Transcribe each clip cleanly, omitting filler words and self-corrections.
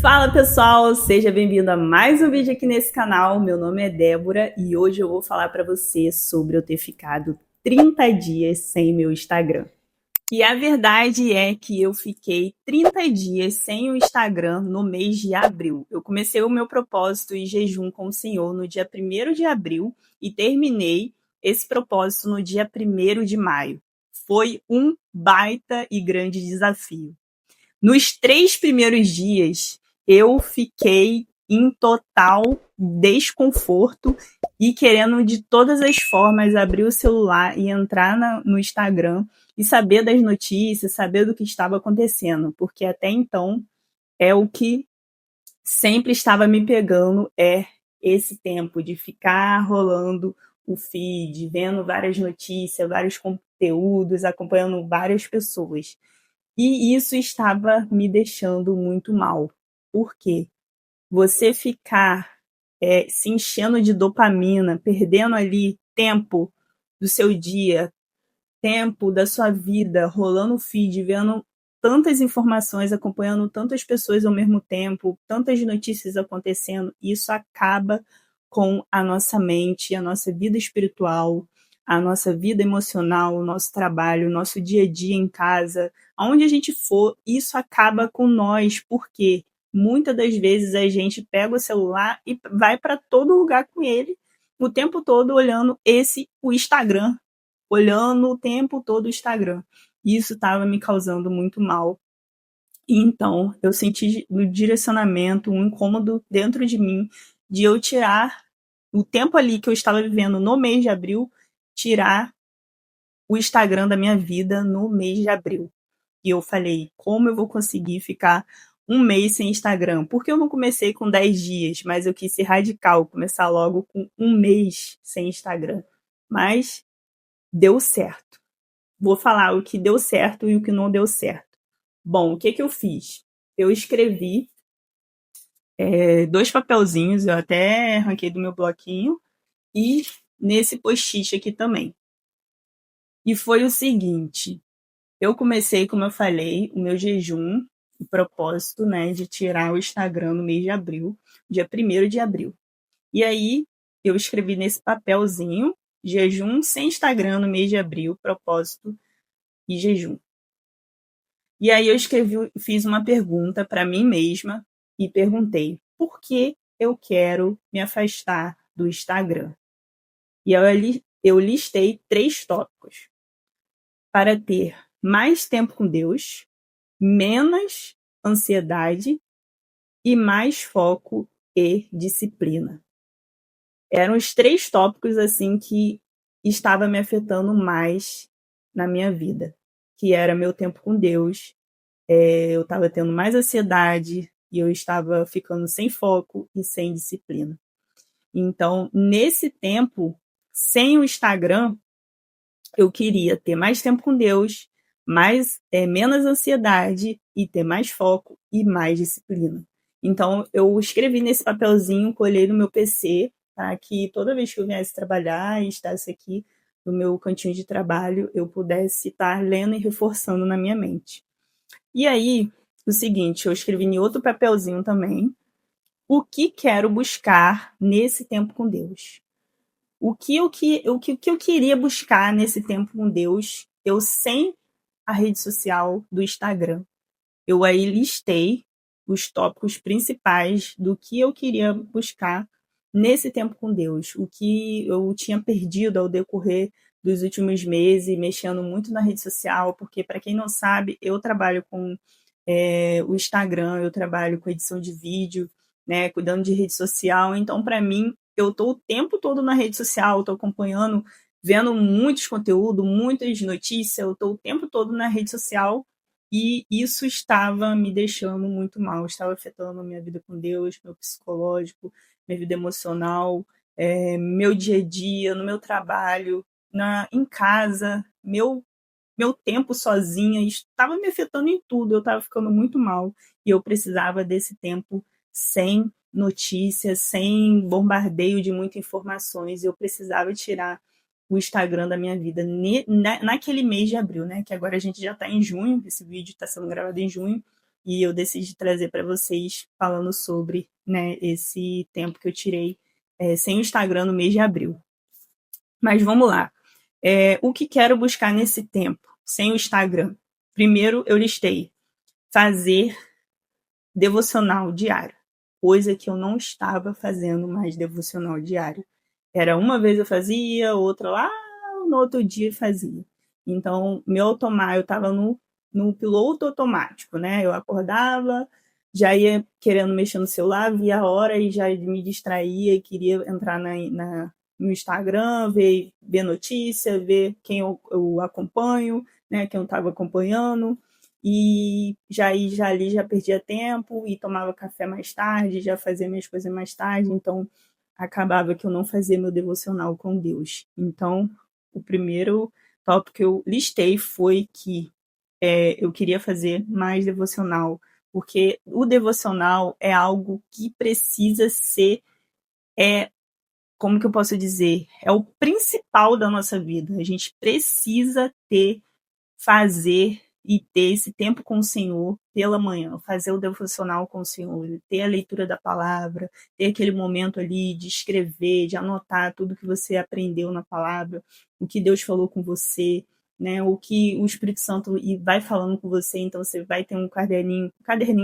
Fala pessoal, seja bem-vindo a mais um vídeo aqui nesse canal. Meu nome é Débora e hoje eu vou falar para você sobre eu ter ficado 30 dias sem meu Instagram. E a verdade é que eu fiquei 30 dias sem o Instagram no mês de abril. Eu comecei o meu propósito e jejum com o Senhor no dia 1º de abril e terminei esse propósito no dia 1º de maio. Foi um baita e grande desafio. Nos 3 primeiros dias, eu fiquei em total desconforto e querendo de todas as formas abrir o celular e entrar no Instagram e saber das notícias, saber do que estava acontecendo, porque até então é o que sempre estava me pegando, é esse tempo de ficar rolando o feed, vendo várias notícias, vários conteúdos, acompanhando várias pessoas. E isso estava me deixando muito mal. Por quê? Você ficar se enchendo de dopamina, perdendo ali tempo do seu dia, tempo da sua vida, rolando o feed, vendo tantas informações, acompanhando tantas pessoas ao mesmo tempo, tantas notícias acontecendo, isso acaba com a nossa mente, a nossa vida espiritual, a nossa vida emocional, o nosso trabalho, o nosso dia a dia em casa, aonde a gente for, isso acaba com nós, porque muitas das vezes a gente pega o celular e vai para todo lugar com ele, o tempo todo olhando o Instagram, olhando o tempo todo o Instagram. E isso estava me causando muito mal. E então eu senti no direcionamento um incômodo dentro de mim de eu tirar o tempo ali que eu estava vivendo no mês de abril, tirar o Instagram da minha vida no mês de abril. E eu falei, como eu vou conseguir ficar um mês sem Instagram? Porque eu não comecei com 10 dias, mas eu quis ser radical, começar logo com um mês sem Instagram. Mas deu certo. Vou falar o que deu certo e o que não deu certo. Bom, o que eu fiz? Eu escrevi 2 papelzinhos, eu até arranquei do meu bloquinho, e nesse post-it aqui também. E foi o seguinte, eu comecei, como eu falei, o meu jejum, o propósito, né, de tirar o Instagram no mês de abril, dia 1º de abril. E aí, eu escrevi nesse papelzinho, jejum sem Instagram no mês de abril, propósito e jejum. E aí eu fiz uma pergunta para mim mesma e perguntei: por que eu quero me afastar do Instagram? E eu listei 3 tópicos: para ter mais tempo com Deus, menos ansiedade e mais foco e disciplina. Eram os 3 tópicos assim que estava me afetando mais na minha vida, que era meu tempo com Deus, eu estava tendo mais ansiedade e eu estava ficando sem foco e sem disciplina. Então, nesse tempo, sem o Instagram, eu queria ter mais tempo com Deus, menos ansiedade e ter mais foco e mais disciplina. Então, eu escrevi nesse papelzinho, colhei no meu PC, para que toda vez que eu viesse trabalhar e estivesse aqui no meu cantinho de trabalho, eu pudesse estar lendo e reforçando na minha mente. E aí, o seguinte, eu escrevi em outro papelzinho também, o que quero buscar nesse tempo com Deus. O que eu queria buscar nesse tempo com Deus, eu sem a rede social do Instagram. Eu aí listei os tópicos principais do que eu queria buscar nesse tempo com Deus, o que eu tinha perdido ao decorrer dos últimos meses, mexendo muito na rede social, porque, para quem não sabe, eu trabalho com o Instagram, eu trabalho com edição de vídeo, né, cuidando de rede social, então, para mim, eu estou o tempo todo na rede social, estou acompanhando, vendo muitos conteúdos, muitas notícias, eu estou o tempo todo na rede social, e isso estava me deixando muito mal, estava afetando a minha vida com Deus, meu psicológico, minha vida emocional, meu dia a dia, no meu trabalho, em casa, meu tempo sozinha, estava me afetando em tudo, eu estava ficando muito mal e eu precisava desse tempo sem notícias, sem bombardeio de muitas informações, eu precisava tirar o Instagram da minha vida naquele mês de abril, né? Que agora a gente já está em junho, esse vídeo está sendo gravado em junho, e eu decidi trazer para vocês falando sobre, né, esse tempo que eu tirei sem o Instagram no mês de abril. Mas vamos lá. O que quero buscar nesse tempo sem o Instagram? Primeiro, eu listei fazer devocional diário, coisa que eu não estava fazendo mais devocional diário. Era uma vez eu fazia, outra lá no outro dia fazia. Então, eu estava no piloto automático, né? Eu acordava, já ia querendo mexer no celular, via a hora e já me distraía e queria entrar no Instagram, ver notícia, ver quem eu acompanho, né? Quem eu estava acompanhando. E já ali já perdia tempo e tomava café mais tarde, já fazia minhas coisas mais tarde, então acabava que eu não fazia meu devocional com Deus. Então, o primeiro tópico que eu listei foi que eu queria fazer mais devocional, porque o devocional é algo que precisa ser, como que eu posso dizer? É o principal da nossa vida. A gente precisa fazer e ter esse tempo com o Senhor pela manhã, fazer o devocional com o Senhor, ter a leitura da palavra, ter aquele momento ali de escrever, de anotar tudo que você aprendeu na palavra, o que Deus falou com você, né? O que o Espírito Santo vai falando com você, então você vai ter um caderninho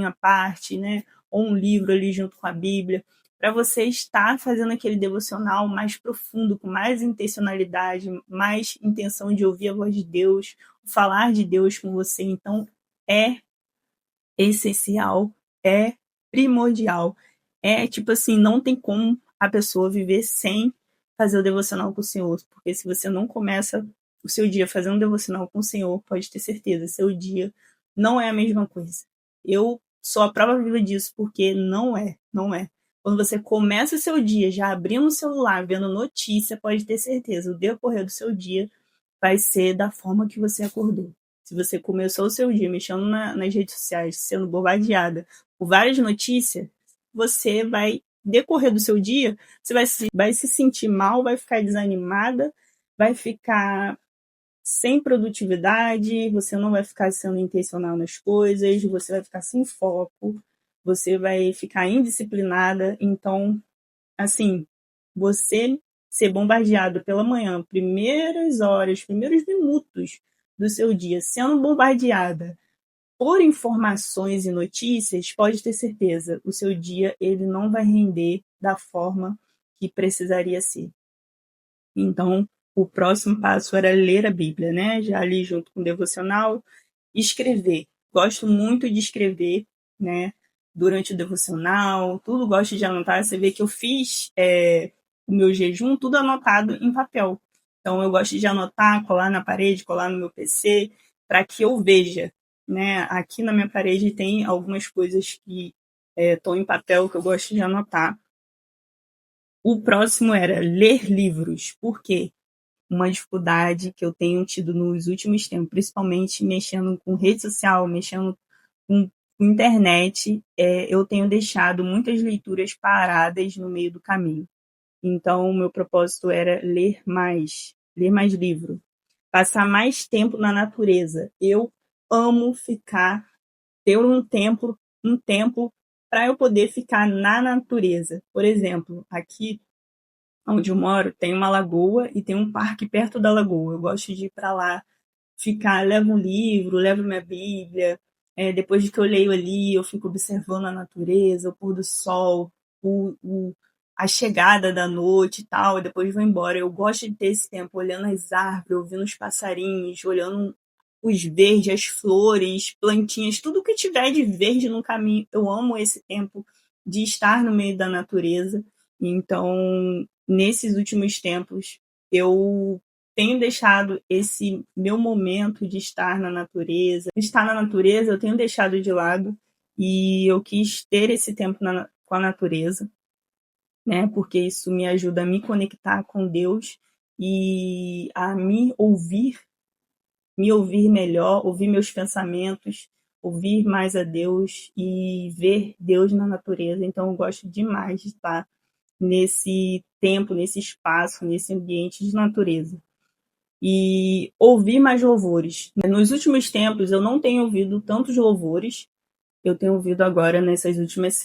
à parte, né? Ou um livro ali junto com a Bíblia, para você estar fazendo aquele devocional mais profundo, com mais intencionalidade, mais intenção de ouvir a voz de Deus, falar de Deus com você. Então, é essencial, é primordial. É tipo assim, não tem como a pessoa viver sem fazer o devocional com o Senhor, porque se você não começa o seu dia fazendo um devocional com o Senhor, pode ter certeza, seu dia não é a mesma coisa. Eu sou a prova viva disso, porque não é. Quando você começa o seu dia já abrindo o celular, vendo notícia, pode ter certeza, o decorrer do seu dia vai ser da forma que você acordou. Se você começou o seu dia mexendo nas redes sociais, sendo bombardeada por várias notícias, você vai, decorrer do seu dia, você vai se sentir mal, vai ficar desanimada, vai ficar sem produtividade, você não vai ficar sendo intencional nas coisas, você vai ficar sem foco, você vai ficar indisciplinada. Então, assim, você ser bombardeado pela manhã, primeiras horas, primeiros minutos do seu dia, sendo bombardeada por informações e notícias, pode ter certeza, o seu dia ele não vai render da forma que precisaria ser. Então, o próximo passo era ler a Bíblia, né? Já ali junto com o devocional, escrever. Gosto muito de escrever, né? Durante o devocional, tudo gosto de anotar. Você vê que eu fiz o meu jejum tudo anotado em papel. Então, eu gosto de anotar, colar na parede, colar no meu PC, para que eu veja, né? Aqui na minha parede tem algumas coisas que estão em papel que eu gosto de anotar. O próximo era ler livros. Por quê? Uma dificuldade que eu tenho tido nos últimos tempos, principalmente mexendo com rede social, mexendo com internet, eu tenho deixado muitas leituras paradas no meio do caminho. Então, o meu propósito era ler mais livro, passar mais tempo na natureza. Eu amo ter um tempo para eu poder ficar na natureza. Por exemplo, aqui onde eu moro tem uma lagoa e tem um parque perto da lagoa. Eu gosto de ir para lá, levo um livro, levo minha Bíblia. Depois de que eu leio ali, eu fico observando a natureza, o pôr do sol, a chegada da noite e tal, e depois vou embora. Eu gosto de ter esse tempo olhando as árvores, ouvindo os passarinhos, olhando os verdes, as flores, plantinhas, tudo que tiver de verde no caminho. Eu amo esse tempo de estar no meio da natureza. Então, nesses últimos tempos, eu tenho deixado esse meu momento de estar na natureza. Estar na natureza eu tenho deixado de lado e eu quis ter esse tempo com a natureza, né? Porque isso me ajuda a me conectar com Deus e a me ouvir melhor, ouvir meus pensamentos, ouvir mais a Deus e ver Deus na natureza. Então eu gosto demais de estar nesse tempo, nesse espaço, nesse ambiente de natureza. E ouvir mais louvores. Nos últimos tempos eu não tenho ouvido tantos louvores, eu tenho ouvido agora, essas últimas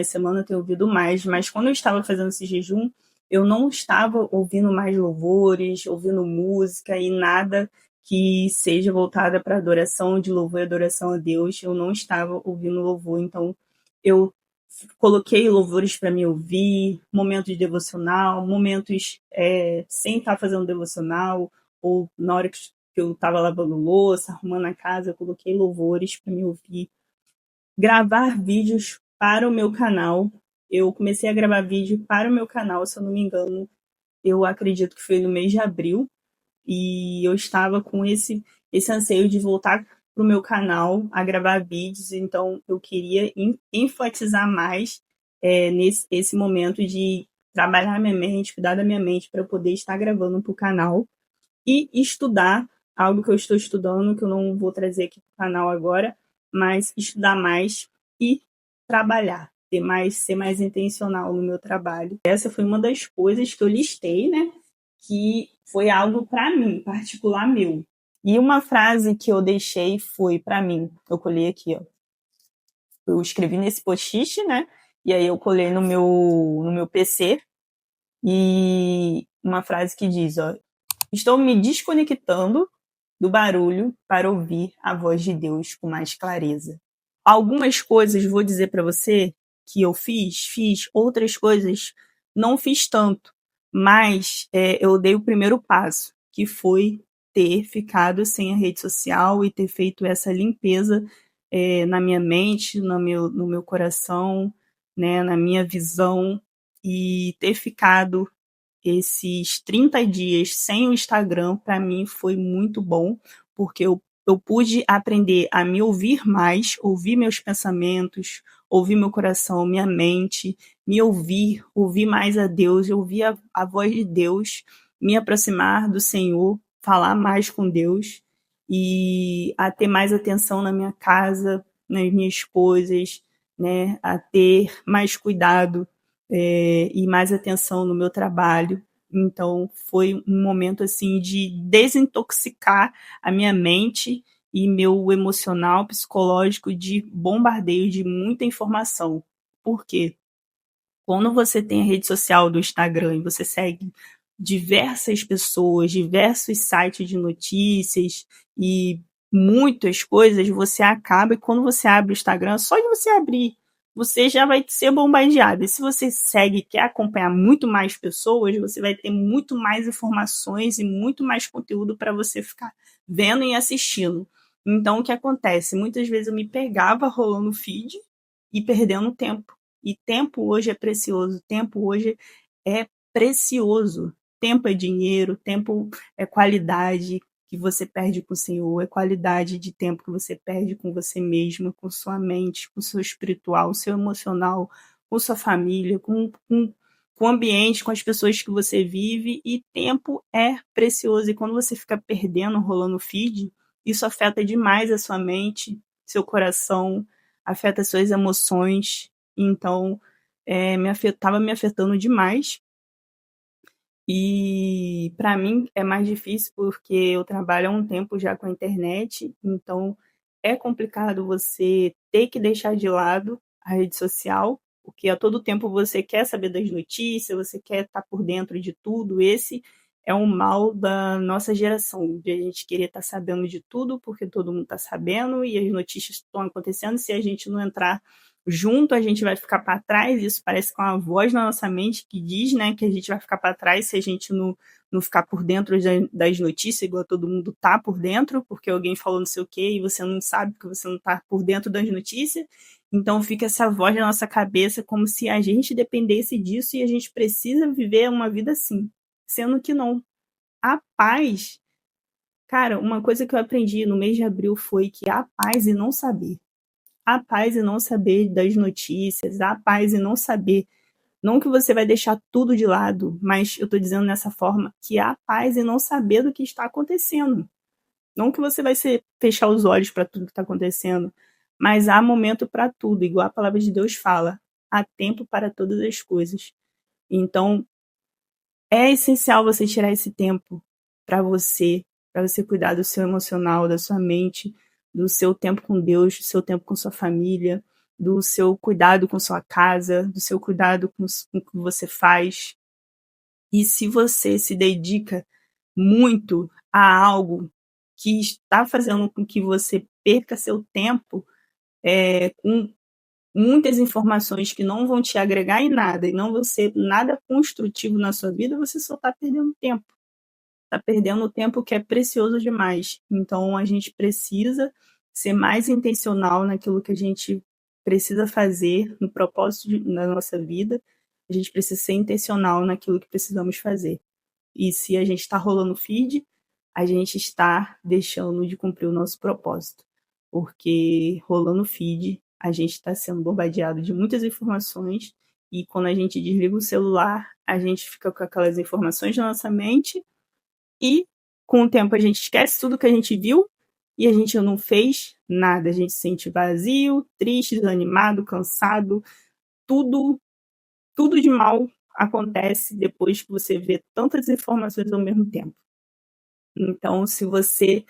semanas, eu tenho ouvido mais, mas quando eu estava fazendo esse jejum, eu não estava ouvindo mais louvores, ouvindo música e nada que seja voltada para adoração, de louvor e adoração a Deus. Eu não estava ouvindo louvor, então eu coloquei louvores para me ouvir, momentos de devocional, momentos sem estar fazendo devocional, ou na hora que eu estava lavando louça, arrumando a casa, eu coloquei louvores para me ouvir. Gravar vídeos para o meu canal. Eu comecei a gravar vídeo para o meu canal, se eu não me engano, eu acredito que foi no mês de abril, e eu estava com esse anseio de voltar para o meu canal a gravar vídeos, então eu queria enfatizar mais nesse esse momento de trabalhar minha mente, cuidar da minha mente para eu poder estar gravando para o canal e estudar algo que eu estou estudando, que eu não vou trazer aqui para o canal agora, mas estudar mais e trabalhar, ser mais intencional no meu trabalho. Essa foi uma das coisas que eu listei, né? Que foi algo para mim, particular meu. E uma frase que eu deixei foi para mim, eu colei aqui, ó. Eu escrevi nesse post-it, né? E aí eu colei no meu PC, e uma frase que diz, ó: estou me desconectando do barulho para ouvir a voz de Deus com mais clareza. Algumas coisas vou dizer para você que eu fiz, outras coisas não fiz tanto, mas eu dei o primeiro passo, que foi ter ficado sem a rede social e ter feito essa limpeza na minha mente, no meu coração, né, na minha visão, e ter ficado esses 30 dias sem o Instagram, para mim, foi muito bom, porque eu pude aprender a me ouvir mais, ouvir meus pensamentos, ouvir meu coração, minha mente, me ouvir mais a Deus, ouvir a voz de Deus, me aproximar do Senhor, falar mais com Deus e a ter mais atenção na minha casa, nas minhas coisas, né, a ter mais cuidado e mais atenção no meu trabalho. Então, foi um momento assim de desintoxicar a minha mente e meu emocional, psicológico, de bombardeio de muita informação. Por quê? Quando você tem a rede social do Instagram e você segue diversas pessoas, diversos sites de notícias e muitas coisas, você acaba, e quando você abre o Instagram, só de você abrir, você já vai ser bombardeado. E se você segue e quer acompanhar muito mais pessoas, você vai ter muito mais informações e muito mais conteúdo para você ficar vendo e assistindo. Então, o que acontece? Muitas vezes eu me pegava rolando o feed e perdendo tempo. E tempo hoje é precioso, tempo hoje é precioso. Tempo é dinheiro, tempo é qualidade que você perde com o Senhor, é qualidade de tempo que você perde com você mesma, com sua mente, com o seu espiritual, seu emocional, com sua família, com o ambiente, com as pessoas que você vive, e tempo é precioso. E quando você fica perdendo, rolando feed, isso afeta demais a sua mente, seu coração, afeta suas emoções. Então, estava me afetando demais. E para mim é mais difícil porque eu trabalho há um tempo já com a internet, então é complicado você ter que deixar de lado a rede social, porque a todo tempo você quer saber das notícias, você quer estar por dentro de tudo. Esse é um mal da nossa geração, de a gente querer estar sabendo de tudo, porque todo mundo está sabendo e as notícias estão acontecendo. Se a gente não entrar junto, a gente vai ficar para trás. Isso parece que é uma voz na nossa mente que diz, né, que a gente vai ficar para trás se a gente não ficar por dentro das notícias, igual todo mundo tá por dentro, porque alguém falou não sei o quê e você não sabe porque você não tá por dentro das notícias. Então fica essa voz na nossa cabeça como se a gente dependesse disso e a gente precisa viver uma vida assim, sendo que não. A paz, cara, uma coisa que eu aprendi no mês de abril foi que há paz em não saber. Há paz em não saber das notícias, há paz em não saber. Não que você vai deixar tudo de lado, mas eu estou dizendo nessa forma que há paz em não saber do que está acontecendo. Não que você vai fechar os olhos para tudo que está acontecendo, mas há momento para tudo, igual a palavra de Deus fala. Há tempo para todas as coisas. Então, é essencial você tirar esse tempo para você cuidar do seu emocional, da sua mente, do seu tempo com Deus, do seu tempo com sua família, do seu cuidado com sua casa, do seu cuidado com o que você faz. E se você se dedica muito a algo que está fazendo com que você perca seu tempo com muitas informações que não vão te agregar em nada e não vão ser nada construtivo na sua vida, você só está perdendo tempo. Está perdendo tempo que é precioso demais. Então, a gente precisa ser mais intencional naquilo que a gente precisa fazer, no propósito da nossa vida. A gente precisa ser intencional naquilo que precisamos fazer. E se a gente está rolando feed, a gente está deixando de cumprir o nosso propósito. Porque rolando feed, a gente está sendo bombardeado de muitas informações e quando a gente desliga o celular, a gente fica com aquelas informações na nossa mente e com o tempo a gente esquece tudo que a gente viu e a gente não fez nada. A gente se sente vazio, triste, desanimado, cansado. Tudo de mal acontece depois que você vê tantas informações ao mesmo tempo. Então, se você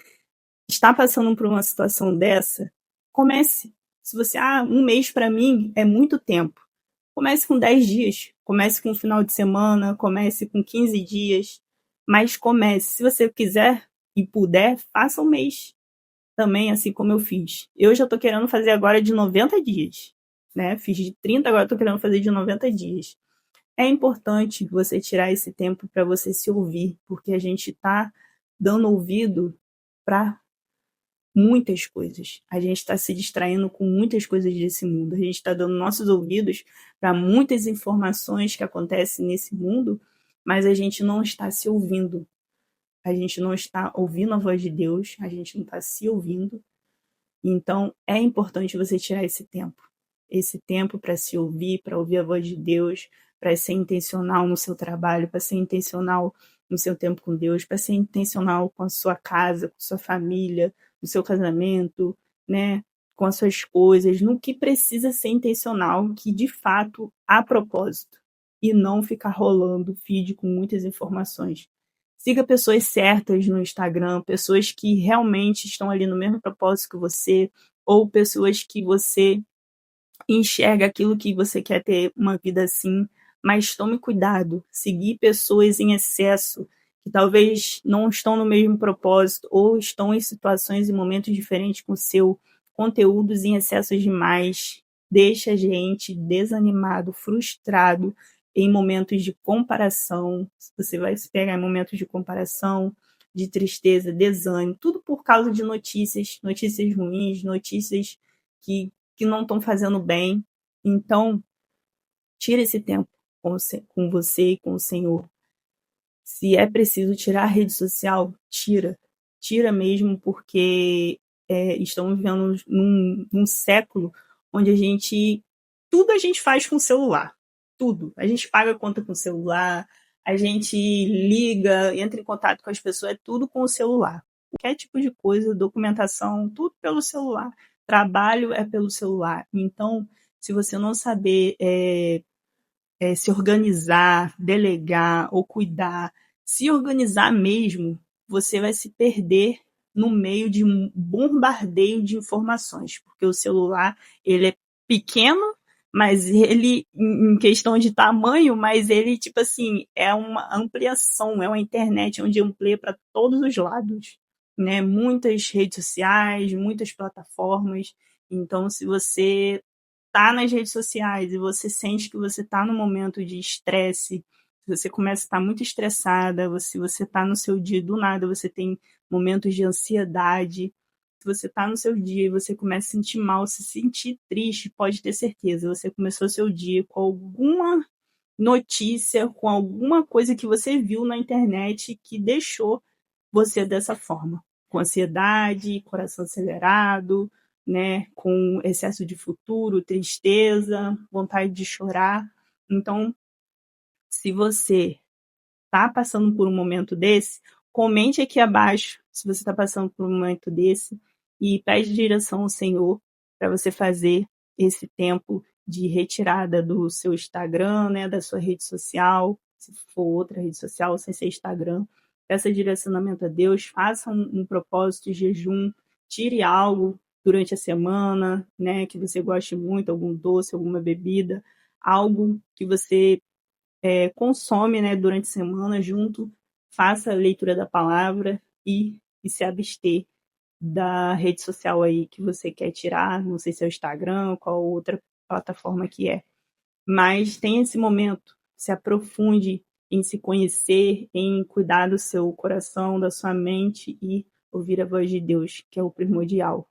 está passando por uma situação dessa, comece. Se você, um mês para mim é muito tempo. Comece com 10 dias, comece com um final de semana, comece com 15 dias, mas comece. Se você quiser e puder, faça um mês também, assim como eu fiz. Eu já estou querendo fazer agora de 90 dias, né? Fiz de 30, agora estou querendo fazer de 90 dias. É importante você tirar esse tempo para você se ouvir, porque a gente está dando ouvido para muitas coisas. A gente está se distraindo com muitas coisas desse mundo. A gente está dando nossos ouvidos para muitas informações que acontecem nesse mundo, mas a gente não está se ouvindo. A gente não está ouvindo a voz de Deus, a gente não está se ouvindo. Então, é importante você tirar esse tempo para se ouvir, para ouvir a voz de Deus, para ser intencional no seu trabalho, para ser intencional no seu tempo com Deus, para ser intencional com a sua casa, com a sua família, no seu casamento, né? Com as suas coisas, no que precisa ser intencional, que de fato há propósito, e não ficar rolando feed com muitas informações. Siga pessoas certas no Instagram, pessoas que realmente estão ali no mesmo propósito que você, ou pessoas que você enxerga aquilo que você quer ter uma vida assim, mas tome cuidado. Seguir pessoas em excesso, que talvez não estão no mesmo propósito, ou estão em situações e momentos diferentes com o seu, conteúdos em excesso demais, deixa a gente desanimado, frustrado, em momentos de comparação. Você vai se pegar em momentos de comparação, de tristeza, desânimo, tudo por causa de notícias ruins, notícias que não estão fazendo bem. Então, tira esse tempo com você e com o Senhor. Se é preciso tirar a rede social, tira. Tira mesmo, porque estamos vivendo num século onde tudo a gente faz com o celular. Tudo. A gente paga a conta com o celular, a gente liga, entra em contato com as pessoas, é tudo com o celular. Qualquer tipo de coisa, documentação, tudo pelo celular. Trabalho é pelo celular. Então, se você não saber se organizar, delegar ou cuidar, se organizar mesmo, você vai se perder no meio de um bombardeio de informações, porque o celular ele é pequeno, mas ele, em questão de tamanho, mas ele, tipo assim, é uma ampliação, é uma internet onde amplia para todos os lados, né? Muitas redes sociais, muitas plataformas. Então, se você tá nas redes sociais e você sente que você tá num momento de estresse, você começa a estar muito estressada, você tá no seu dia, do nada você tem momentos de ansiedade, se você tá no seu dia e você começa a sentir mal, se sentir triste, pode ter certeza, você começou o seu dia com alguma notícia, com alguma coisa que você viu na internet que deixou você dessa forma, com ansiedade, coração acelerado, né, com excesso de futuro, tristeza, vontade de chorar. Então, se você está passando por um momento desse, comente aqui abaixo se você está passando por um momento desse e pede direção ao Senhor para você fazer esse tempo de retirada do seu Instagram, né, da sua rede social, se for outra rede social, sem ser Instagram. Peça direcionamento a Deus, faça um propósito de jejum, tire algo durante a semana, né, que você goste muito, algum doce, alguma bebida, algo que você consome, né, durante a semana junto, faça a leitura da palavra e se abster da rede social aí que você quer tirar, não sei se é o Instagram, qual outra plataforma que é. Mas tenha esse momento, se aprofunde em se conhecer, em cuidar do seu coração, da sua mente e ouvir a voz de Deus, que é o primordial.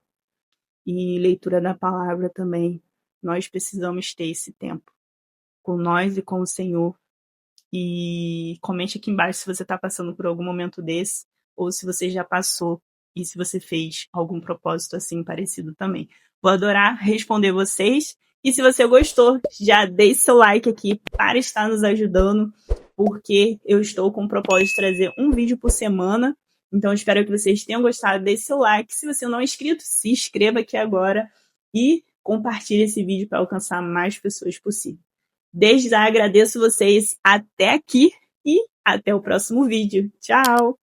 E leitura da palavra também. Nós precisamos ter esse tempo com nós e com o Senhor. E comente aqui embaixo se você está passando por algum momento desse ou se você já passou e se você fez algum propósito assim parecido também. Vou adorar responder vocês. E se você gostou, já deixe seu like aqui para estar nos ajudando, porque eu estou com o propósito de trazer um vídeo por semana. Então, eu espero que vocês tenham gostado. Deixe seu like. Se você não é inscrito, se inscreva aqui agora e compartilhe esse vídeo para alcançar mais pessoas possível. Desde já agradeço vocês até aqui e até o próximo vídeo. Tchau!